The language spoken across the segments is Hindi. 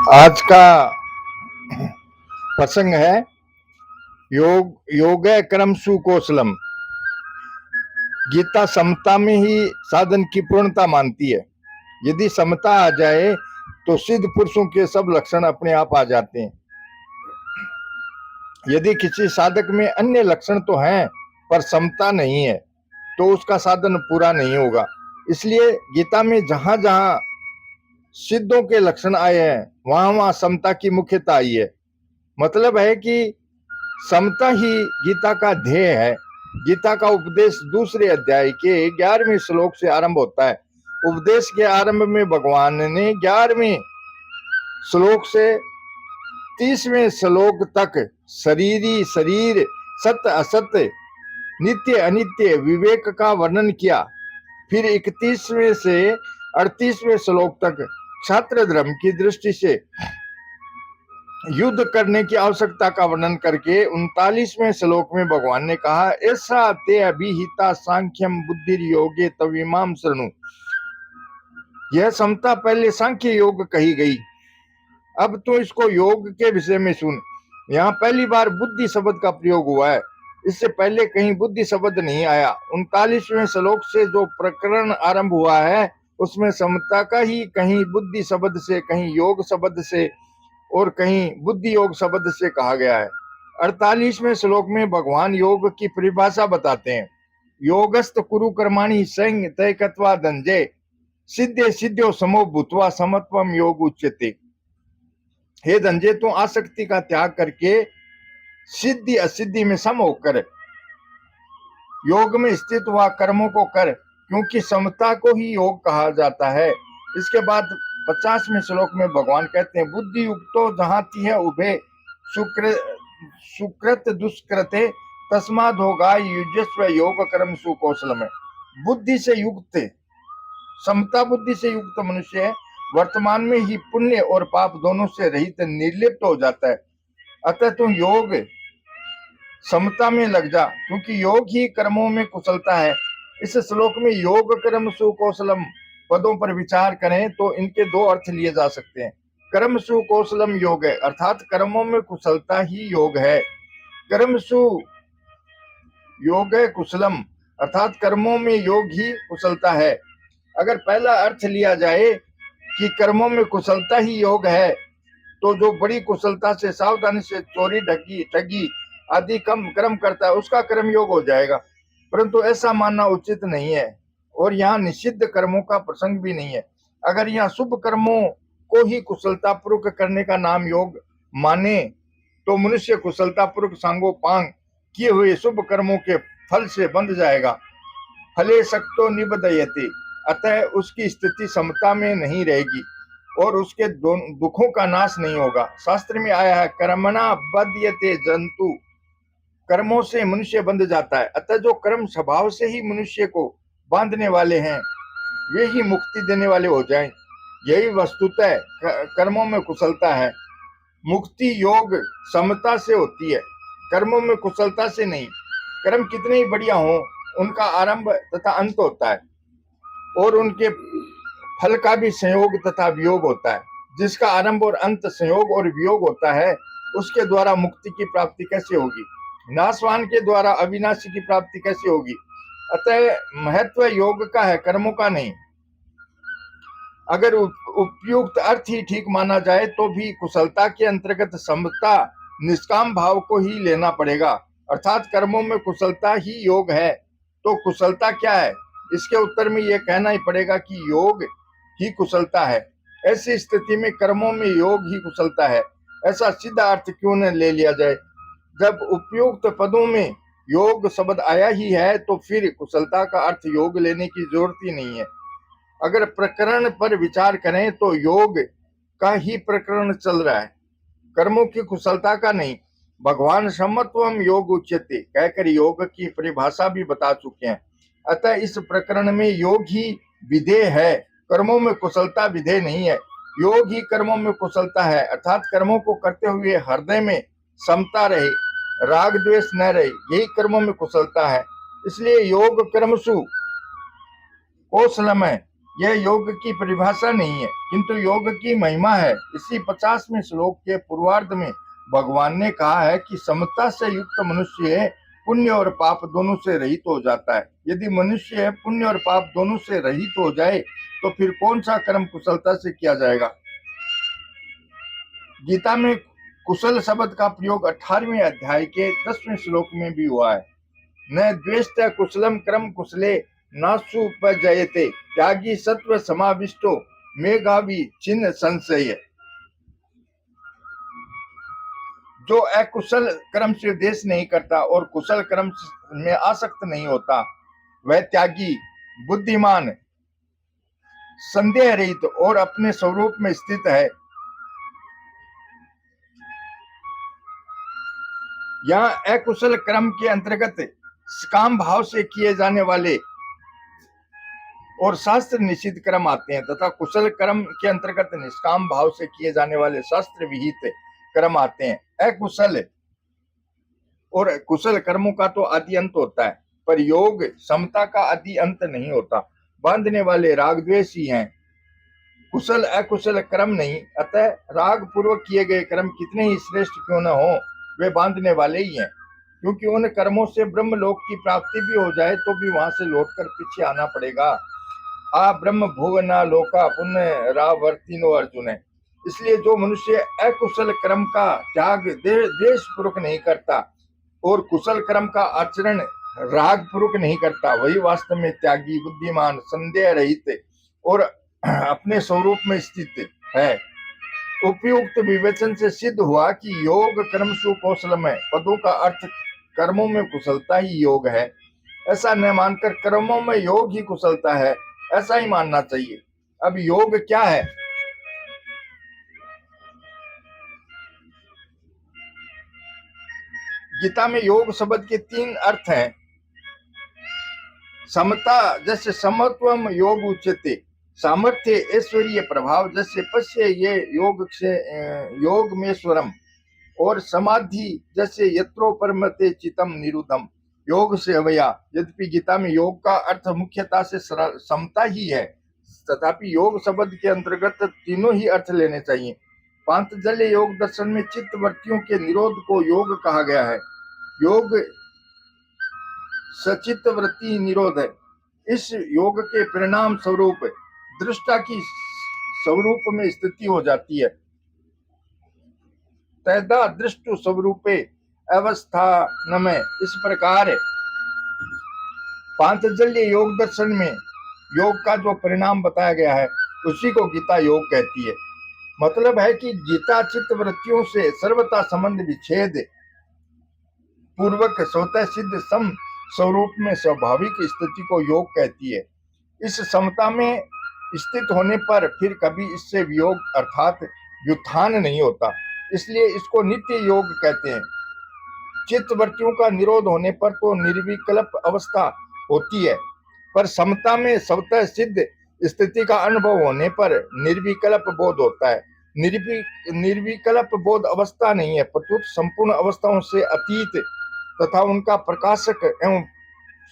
आज का प्रसंग है योग कर्म सुकौशलम। गीता समता में ही साधन की पूर्णता मानती है। यदि समता आ जाए तो सिद्ध पुरुषों के सब लक्षण अपने आप आ जाते हैं। यदि किसी साधक में अन्य लक्षण तो हैं पर समता नहीं है तो उसका साधन पूरा नहीं होगा। इसलिए गीता में जहां जहां सिद्धों के लक्षण आए हैं वहां वहां समता की मुख्यता आई है। मतलब है कि समता ही गीता का ध्येय है। गीता का उपदेश दूसरे अध्याय के 11वें श्लोक से आरंभ होता है। उपदेश के आरंभ में भगवान ने 11वें श्लोक से 30वें श्लोक तक शरीरी शरीर, सत्य असत्य, नित्य अनित्य, विवेक का वर्णन किया। फिर 31वें से 38वें श्लोक तक क्षात्र धर्म की दृष्टि से युद्ध करने की आवश्यकता का वर्णन करके 39वें श्लोक में भगवान ने कहा, ऐसा ते अभिहिता सांख्यम बुद्धि योगे तविमाम शरणु। यह समता पहले सांख्य योग कही गई, अब तो इसको योग के विषय में सुन। यहाँ पहली बार बुद्धि शब्द का प्रयोग हुआ है, इससे पहले कहीं बुद्धि शब्द नहीं आया। 39वें श्लोक से जो प्रकरण आरंभ हुआ है उसमें समता का ही कहीं बुद्धि शब्द से, कहीं योग शब्द से और कहीं बुद्धि योग शब्द से कहा गया है। 48वें श्लोक में भगवान योग की परिभाषा बताते हैं। योगस्त कुरु कर्माणि संग तैकत्वा धनंजय सिद्धे सिद्ध्यो समो भूत्वा समत्वम योग उच्यते। हे धनंजय, तू आसक्ति का त्याग करके सिद्धि असिद्धि में सम होकर योग में स्थित हुआ कर्मों को कर, क्योंकि समता को ही योग कहा जाता है। इसके बाद 50वें श्लोक में भगवान कहते हैं, बुद्धि युक्तो जहाती है उभे सुकृत दुष्कृते तस्माद होगा युजस्व योग कर्म सुकौशल में। बुद्धि से युक्त, समता बुद्धि से युक्त मनुष्य वर्तमान में ही पुण्य और पाप दोनों से रहित निर्लिप्त हो जाता है। अतः तुम योग समता में लग जा, क्योंकि योग ही कर्मों में कुशलता है। इस श्लोक में योग कर्म सुकौशलम पदों पर विचार करें तो इनके दो अर्थ लिए जा सकते हैं। कर्म सुकौशलम योग है, अर्थात कर्मों में कुशलता ही योग है। कर्म सु योग है कुशलम, अर्थात कर्मों में योग ही कुशलता है। अगर पहला अर्थ लिया जाए कि कर्मों में कुशलता ही योग है तो जो बड़ी कुशलता से सावधानी से चोरी ठगी आदि कम कर्म करता है उसका कर्म योग हो जाएगा, परंतु ऐसा मानना उचित नहीं है और यहाँ निषिद्ध कर्मों का प्रसंग भी नहीं है। अगर यहाँ शुभ कर्मों को ही कुशलता पूर्वक करने का नाम योग माने तो मनुष्य कुशलता पूर्वक सांगोपांग किए हुए शुभ कर्मों के फल से बंध जाएगा। फले शक्तो निबधयते, अतः उसकी स्थिति समता में नहीं रहेगी और उसके दुखों का नाश नहीं होगा। शास्त्र में आया है, कर्मणा बध्यते जंतु, कर्मों से मनुष्य बंध जाता है। अतः जो कर्म स्वभाव से ही मनुष्य को बांधने वाले हैं वे ही मुक्ति देने वाले हो जाएं। यही वस्तुतः कर्मों में कुशलता है। मुक्ति योग समता से होती है, कर्मों में कुशलता से नहीं। कर्म कितने ही बढ़िया हो, उनका आरंभ तथा अंत होता है और उनके फल का भी संयोग तथा वियोग होता है। जिसका आरंभ और अंत संयोग और वियोग होता है उसके द्वारा मुक्ति की प्राप्ति कैसे होगी? नाशवान के द्वारा अविनाशी की प्राप्ति कैसे होगी? अतः महत्व योग का है, कर्मों का नहीं। अगर उपयुक्त अर्थ ही ठीक माना जाए तो भी कुशलता के अंतर्गत समता निष्काम भाव को ही लेना पड़ेगा, अर्थात कर्मों में कुशलता ही योग है। तो कुशलता क्या है? इसके उत्तर में यह कहना ही पड़ेगा कि योग ही कुशलता है। ऐसी स्थिति में कर्मों में योग ही कुशलता है, ऐसा सीधा अर्थ क्यों न ले लिया जाए? जब उपयुक्त पदों में योग शब्द आया ही है तो फिर कुशलता का अर्थ योग लेने की जरूरत ही नहीं है। अगर प्रकरण पर विचार करें तो योग का ही प्रकरण चल रहा है, कर्मों की कुशलता का नहीं। भगवान समत्वम योग उच्यते कहकर योग की परिभाषा भी बता चुके हैं। अतः इस प्रकरण में योग ही विधेय है, कर्मों में कुशलता विधेय नहीं है। योग ही कर्मों में कुशलता है, अर्थात कर्मों को करते हुए हृदय में समता रहे, राग द्वेष न रहे, यही कर्मों में कुशलता है। इसलिए योग कर्मसु कौशलम है, यह योग की परिभाषा नहीं है, किंतु योग की महिमा है। इसी 50वें श्लोक के पूर्वार्ध में भगवान ने कहा है कि समता से युक्त मनुष्य पुण्य और पाप दोनों से रहित हो जाता है। यदि मनुष्य पुण्य और पाप दोनों से रहित हो जाए तो फिर कौन सा कर्म कुशलता से किया जाएगा। गीता में कुशल शब्द का प्रयोग 18वें अध्याय के 10वें श्लोक में भी हुआ है। न द्वेष्ट कुशलम क्रम कुशले नासुपजयते त्यागी सत्व समाविष्टो मेघावी चिन्ह संशय। जो अकुशल कर्म से देश नहीं करता और कुशल कर्म में आसक्त नहीं होता, वह त्यागी, बुद्धिमान, संदेह रहित और अपने स्वरूप में स्थित है। यहाँ अकुशल कर्म के अंतर्गत काम भाव से किए जाने वाले और शास्त्र निषिद्ध कर्म आते हैं तथा कुशल कर्म के अंतर्गत निष्काम भाव से किए जाने वाले शास्त्र विहित कर्म आते हैं। अकुशल और कुशल कर्मों का तो आदि अंत होता है, पर योग समता का आदि अंत नहीं होता। बांधने वाले राग द्वेष ही हैं, कुशल अकुशल कर्म नहीं। अतः राग पूर्वक किए गए कर्म कितने ही श्रेष्ठ क्यों न हो, वे बांधने वाले ही हैं, क्योंकि उन कर्मों से ब्रह्म लोक की प्राप्ति भी हो जाए तो भी वहां से लौटकर पीछे आना पड़ेगा। आ ब्रह्म भुवना लोका पुण्य रावर्तिनो अर्जुन है। इसलिए जो मनुष्य अकुशल कर्म का त्याग देश पूर्वक नहीं करता और कुशल कर्म का आचरण राग पूर्वक नहीं करता, वही वास्तव में त्यागी, बुद्धिमान, संदेह रहित और अपने स्वरूप में स्थित है। उपयुक्त विवेचन से सिद्ध हुआ कि योग कर्म सुकौशलम है। पदों का अर्थ कर्मों में कुशलता ही योग है, ऐसा न मानकर कर्मों में योग ही कुशलता है, ऐसा ही मानना चाहिए। अब योग क्या है? गीता में योग शब्द के 3 अर्थ हैं। समता जैसे समत्वम योग उच्यते, सामर्थ्य ऐश्वर्य प्रभाव जैसे पश्य ये योग से योग में स्वरम, और समाधि जैसे यत्रो परमते चितम निरुद्धम योग से अवया। यद्यपि गीता में योग का अर्थ मुख्यतः से समता ही है, तथापि योग शब्द के अंतर्गत तीनों ही अर्थ लेने चाहिए। पांतजल्य योग दर्शन में चित्त वृत्तियों के निरोध को योग कहा गया है। योग सचित्त वृत्ति निरोध है। इस योग के परिणाम स्वरूप दृष्टा की स्वरूप में स्थिति हो जाती है। तैदा दृष्टु स्वरूपे अवस्था न में। इस प्रकार पांतजल्य योग दर्शन में योग का जो परिणाम बताया गया है उसी को गीता योग कहती है। मतलब है कि गीता चित्त वृत्तियों से सर्वथा संबंध विच्छेद पूर्वक स्वतः सिद्ध सम स्वरूप में स्वाभाविक स्थिति को योग कहती है। इस समता में स्थित होने पर फिर कभी इससे वियोग अर्थात व्युत्थान नहीं होता, इसलिए इसको नित्य योग कहते हैं। चित्त वृत्तियों का निरोध होने पर तो निर्विकल्प अवस्था होती है, पर समता में स्वतः सिद्ध स्थिति का अनुभव होने पर निर्विकल्प बोध होता है। निर्विकल्प बोध अवस्था नहीं है, प्रत्युत संपूर्ण अवस्थाओं से अतीत तथा उनका प्रकाशक एवं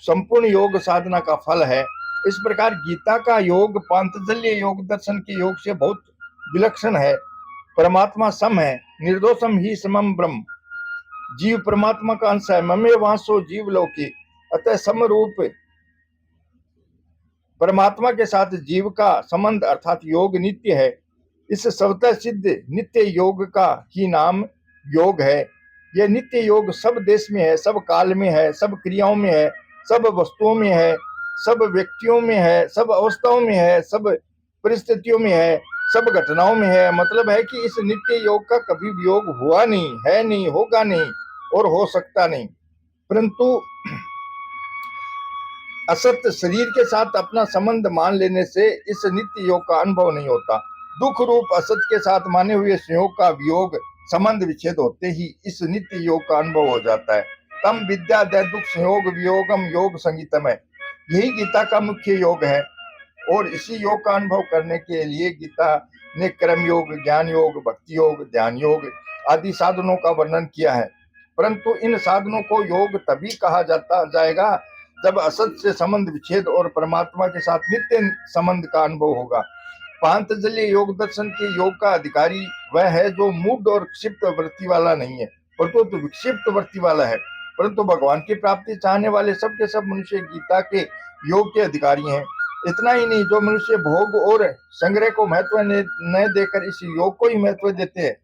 संपूर्ण योग साधना का फल है। इस प्रकार गीता का योग पांतजल्य योग दर्शन के योग से बहुत विलक्षण है। परमात्मा सम है, निर्दोषम ही समम ब्रह्म। जीव परमात्मा का अंश है, ममे वासो जीव लौकी। अतः समरूप परमात्मा के साथ जीव का संबंध अर्थात योग नित्य है। इस स्वतः सिद्ध नित्य योग का ही नाम योग है। यह नित्य योग सब देश में है, सब काल में है, सब क्रियाओं में है, सब वस्तुओं में है, सब व्यक्तियों में है, सब अवस्थाओं में है, सब परिस्थितियों में है, सब घटनाओं में है। मतलब है कि इस नित्य योग का कभी वियोग हुआ नहीं, है नहीं, होगा नहीं और हो सकता नहीं। परंतु असत शरीर के साथ अपना संबंध मान लेने से इस नित्य योग का अनुभव नहीं होता। दुख रूप असत के साथ माने हुए संयोग का वियोग संबंध विच्छेद होते ही इस नित्य योग का अनुभव हो जाता है। तम विद्या दय दुख संयोग वियोगम योग संगीतम है। यही गीता का मुख्य योग है और इसी योग का अनुभव करने के लिए गीता ने कर्म योग, ज्ञान योग, भक्ति योग, ध्यान योग आदि साधनों का वर्णन किया है। परंतु इन साधनों को योग तभी कहा जाएगा जब असत से संबंध विच्छेद और परमात्मा के साथ नित्य संबंध का अनुभव होगा। पांतजलि योग दर्शन के योग का अधिकारी वह है जो मूढ़ और क्षिप्त वृत्ति वाला नहीं है, परंतु तो विक्षिप्त वृत्ति वाला है। परंतु भगवान की प्राप्ति चाहने वाले सब के सब मनुष्य गीता के योग के अधिकारी हैं। इतना ही नहीं, जो मनुष्य भोग और संग्रह को महत्व न देकर इस योग को ही महत्व देते हैं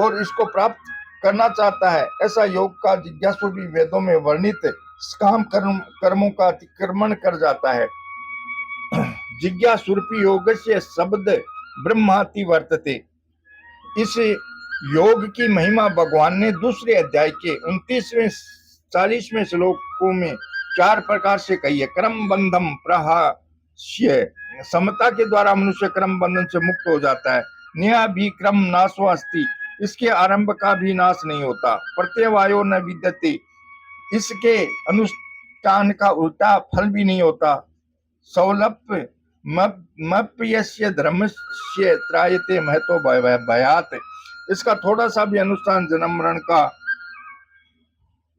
और इसको प्राप्त करना चाहता है, ऐसा योग का जिज्ञासु भी वेदों में वर्णित काम कर्मों का अतिक्रमण कर जाता है। जिज्ञासुरपि योगस्य शब्द ब्रह्माति वर्तते। इस योग की महिमा भगवान ने दूसरे अध्याय के 29वें 40वें श्लोकों में 4 प्रकार से कही है। क्रम बंधम प्रहास्य, समता के द्वारा मनुष्य क्रम बंधन से मुक्त हो जाता है। न्याय भी क्रम नाशो अस्ति, इसके आरंभ का भी नाश नहीं होता। प्रत्यवायो न विद्यते, इसके अनुष्ठान का उल्टा फल भी नहीं होता। सौलभ मप्यस्य धर्मस्य त्रायते महतो भयात, इसका थोड़ा सा भी अनुष्ठान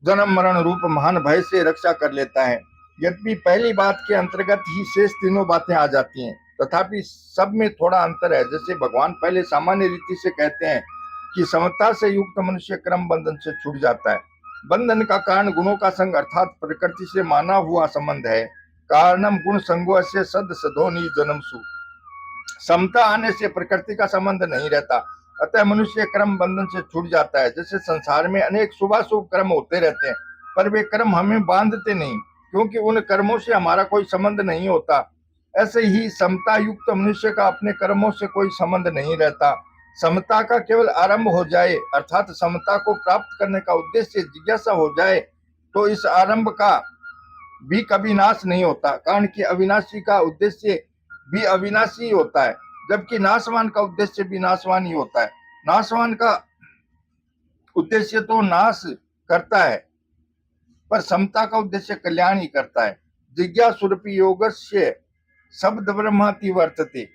जन्म मरण रूप महान भय से रक्षा कर लेता है। यद्यपि पहली बात के अंतर्गत ही शेष तीनों बातें आ जाती हैं, तथापि सब में थोड़ा अंतर है। जैसे भगवान पहले सामान्य रीति से कहते हैं कि समता से युक्त मनुष्य क्रम बंधन से छूट जाता है। बंधन का कारण गुणों का संग अर्थात प्रकृति से माना हुआ संबंध है। कारणम गुण संगो से सद सदोनि जन्मसु, समता आने से प्रकृति का संबंध नहीं रहता, अतः मनुष्य क्रम बंधन से छूट जाता है। जैसे संसार में अनेक शुभाशुभ कर्म होते रहते हैं, पर वे कर्म हमें बांधते नहीं, क्योंकि उन कर्मों से हमारा कोई संबंध नहीं होता। ऐसे ही समता युक्त मनुष्य का अपने कर्मों से कोई संबंध नहीं रहता। समता का केवल आरंभ हो जाए, अर्थात समता को प्राप्त करने का उद्देश्य जिज्ञासा हो जाए, तो इस आरंभ का भी कभी नाश नहीं होता, कारण कि अविनाशी का उद्देश्य भी अविनाशी होता है, जबकि नाशवान का उद्देश्य भी नाशवान ही होता है। नाशवान का उद्देश्य तो नाश करता है, पर समता का उद्देश्य कल्याण ही करता है। जिज्ञासुरपि योगस्य शब्द ब्रह्माति वर्तते,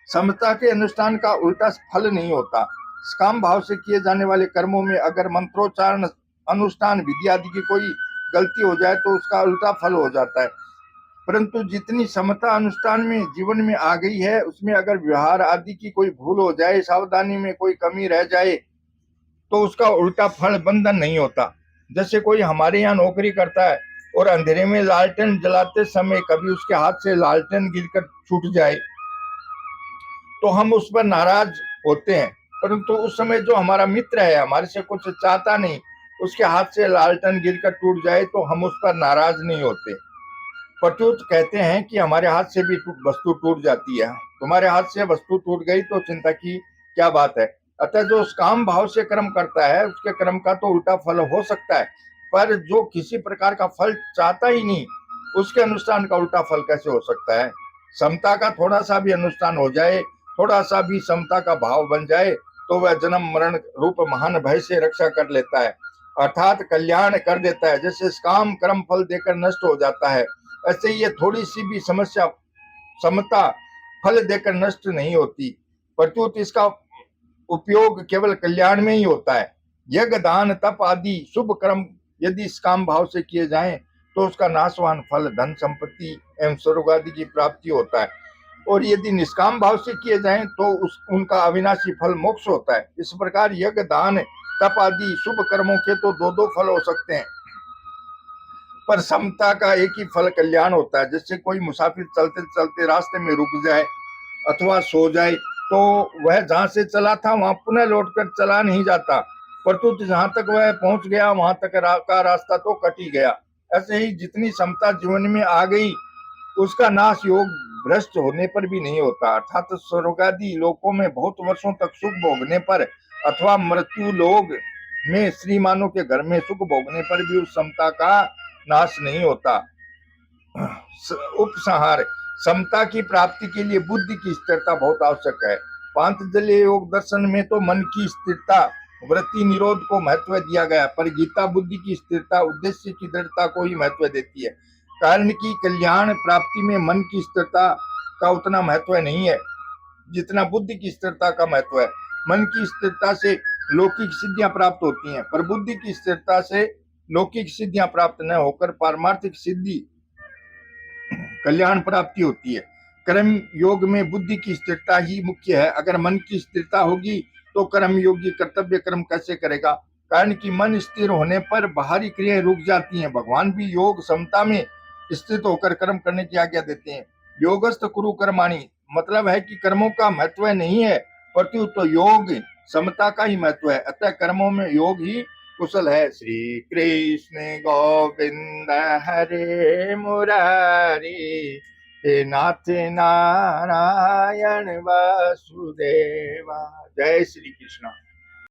समता के अनुष्ठान का उल्टा फल नहीं होता। काम भाव से किए जाने वाले कर्मों में अगर मंत्रोच्चारण, अनुष्ठान, विधि आदि की कोई गलती हो जाए तो उसका उल्टा फल हो जाता है। परंतु जितनी समता अनुष्ठान में जीवन में आ गई है, उसमें अगर व्यवहार आदि की कोई भूल हो जाए, सावधानी में कोई कमी रह जाए, तो उसका उल्टा फल बंधन नहीं होता। जैसे कोई हमारे यहाँ नौकरी करता है और अंधेरे में लालटेन जलाते समय कभी उसके हाथ से लालटेन गिरकर छूट जाए तो हम उस पर नाराज होते हैं, परंतु उस समय जो हमारा मित्र है, हमारे से कुछ चाहता नहीं, उसके हाथ से लालटेन गिरकर टूट जाए तो हम उस पर नाराज नहीं होते। प्रत्युत कहते हैं कि हमारे हाथ से भी वस्तु टूट जाती है, तुम्हारे हाथ से वस्तु टूट गई तो चिंता की क्या बात है। अतः जो काम भाव से कर्म करता है, उसके कर्म का तो उल्टा फल हो सकता है, पर जो किसी प्रकार का फल चाहता ही नहीं, उसके अनुष्ठान का उल्टा फल कैसे हो सकता है। समता का थोड़ा सा भी अनुष्ठान हो जाए, थोड़ा सा भी समता का भाव बन जाए, तो वह जन्म मरण रूप महान भय से रक्षा कर लेता है, अर्थात कल्याण कर देता है। जैसे काम कर्म फल देकर नष्ट हो जाता है, ऐसे ही ये थोड़ी सी भी समस्या समता फल देकर नष्ट नहीं होती, प्रत्युत इसका उपयोग केवल कल्याण में ही होता है। यज्ञ दान तप आदि शुभ कर्म यदि इस काम भाव से किए जाएं तो उसका नाशवान फल धन संपत्ति एवं स्वर्ग आदि की प्राप्ति होता है, और यदि निष्काम भाव से किए जाएं तो उनका अविनाशी फल मोक्ष होता है। इस प्रकार यज्ञ दान तप आदि शुभ कर्मों के तो दो दो फल हो सकते हैं, पर समता का एक ही फल कल्याण होता है। जैसे कोई मुसाफिर चलते चलते रास्ते में रुक जाए अथवा सो जाए तो वह जहां से चला था वहां पुनः लौटकर चला नहीं जाता, परंतु जहां तक वह पहुंच गया वहां तक का रास्ता तो कट ही गया। ऐसे ही जितनी समता जीवन में आ गई, उसका नाश योग भ्रष्ट होने पर भी नहीं होता, अर्थात स्वर्गादि लोकों में बहुत वर्षों तक सुख भोगने पर अथवा मृत्यु लोग में श्रीमानों के घर में सुख भोगने पर भी उस समता का नाश नहीं होता। उपसंहार, समता की प्राप्ति के लिए बुद्धि की स्थिरता बहुत आवश्यक है। पांतजलि योग दर्शन में तो मन की स्थिरता वृत्ति निरोध को महत्व दिया गया, पर गीता बुद्धि की स्थिरता उद्देश्य की दृढ़ता को ही महत्व देती है। कारण की कल्याण प्राप्ति में मन की स्थिरता का उतना महत्व नहीं है जितना बुद्धि की स्थिरता का महत्व है। मन की स्थिरता से लौकिक सिद्धियां प्राप्त होती हैं, पर बुद्धि की स्थिरता से लौकिक सिद्धियां प्राप्त न होकर पारमार्थिक सिद्धि कल्याण प्राप्ति होती है। कर्म योग में बुद्धि की स्थिरता ही मुख्य है। अगर मन की स्थिरता होगी तो कर्म योगी कर्तव्य कर्म कैसे करेगा? कारण कि मन स्थिर होने पर बाहरी क्रियाएं रुक जाती हैं। भगवान भी योग समता में स्थित होकर कर्म करने की आज्ञा देते हैं। योगस्थ कुरु कर्माणि, मतलब है कि कर्मों का महत्व नहीं है, परंतु तो योग समता का ही महत्व है। अतः कर्मों में योग ही कुशल है। श्री कृष्ण गोविंद हरे मुरारी, हे नाथ नारायण वासुदेवा। जय श्री कृष्ण।